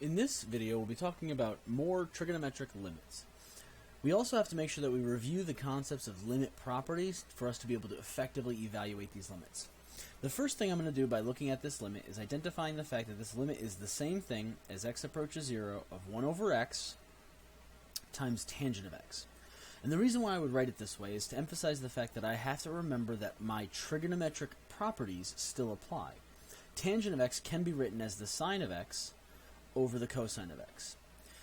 In this video, we'll be talking about more trigonometric limits. We also have to make sure that we review the concepts of limit properties for us to be able to effectively evaluate these limits. The first thing I'm going to do by looking at this limit is identifying the fact that this limit is the same thing as x approaches 0 of 1 over x times tangent of x. And the reason why I would write it this way is to emphasize the fact that I have to remember that my trigonometric properties still apply. Tangent of x can be written as the sine of x over the cosine of x.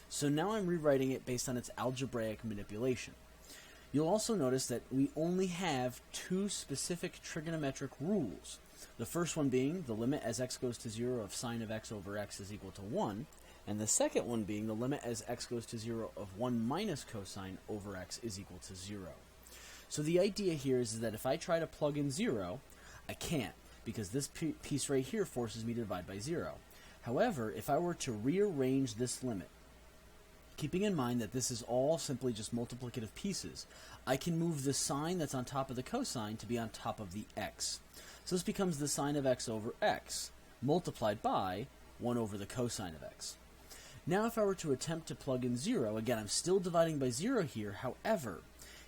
So now I'm rewriting it based on its algebraic manipulation. You'll also notice that we only have two specific trigonometric rules. The first one being the limit as x goes to 0 of sine of x over x is equal to 1, and the second one being the limit as x goes to 0 of 1 minus cosine over x is equal to 0. So the idea here is that if I try to plug in 0, I can't, because this piece right here forces me to divide by 0. However, if I were to rearrange this limit, keeping in mind that this is all simply just multiplicative pieces, I can move the sine that's on top of the cosine to be on top of the x. So this becomes the sine of x over x multiplied by 1 over the cosine of x. Now if I were to attempt to plug in 0, again I'm still dividing by 0 here, however,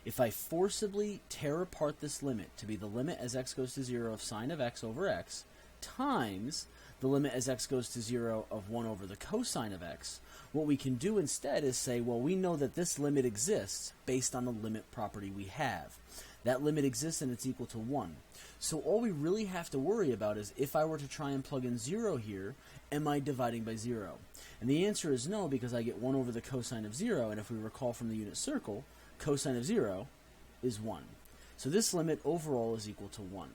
if I forcibly tear apart this limit to be the limit as x goes to 0 of sine of x over x times the limit as x goes to 0 of 1 over the cosine of x, what we can do instead is say, well, we know that this limit exists based on the limit property we have. That limit exists and it's equal to 1. So all we really have to worry about is if I were to try and plug in 0 here, am I dividing by 0? And the answer is no, because I get 1 over the cosine of 0, and if we recall from the unit circle, cosine of 0 is 1. So this limit overall is equal to 1.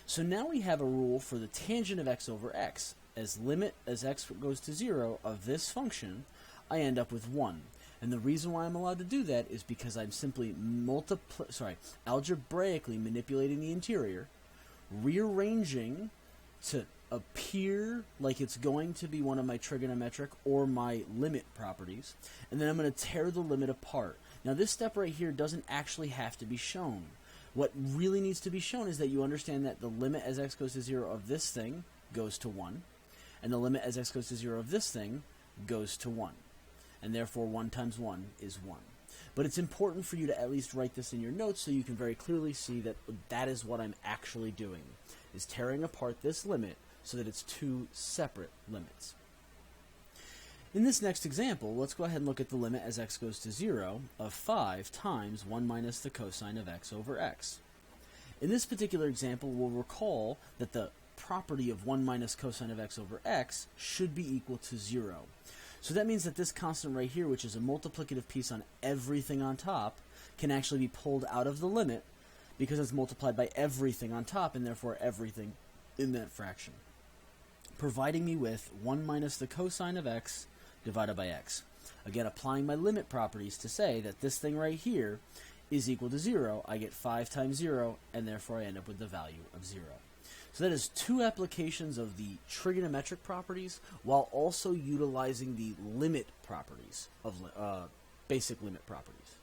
So now we have a rule for the tangent of x over x. As limit as x goes to 0 of this function, I end up with 1. And the reason why I'm allowed to do that is because I'm simply algebraically manipulating the interior, rearranging to appear like it's going to be one of my trigonometric or my limit properties, and then I'm going to tear the limit apart. Now this step right here doesn't actually have to be shown. What really needs to be shown is that you understand that the limit as x goes to 0 of this thing goes to 1, and the limit as x goes to 0 of this thing goes to 1. And therefore 1 times 1 is 1. But it's important for you to at least write this in your notes so you can very clearly see that that is what I'm actually doing, is tearing apart this limit so that it's two separate limits. In this next example, let's go ahead and look at the limit as x goes to 0 of 5 times 1 minus the cosine of x over x. In this particular example, we'll recall that the property of 1 minus cosine of x over x should be equal to 0. So that means that this constant right here, which is a multiplicative piece on everything on top, can actually be pulled out of the limit because it's multiplied by everything on top and therefore everything in that fraction, providing me with 1 minus the cosine of x divided by x. Again, applying my limit properties to say that this thing right here is equal to 0, I get 5 times 0, and therefore I end up with the value of 0. So that is two applications of the trigonometric properties while also utilizing the limit properties of basic limit properties.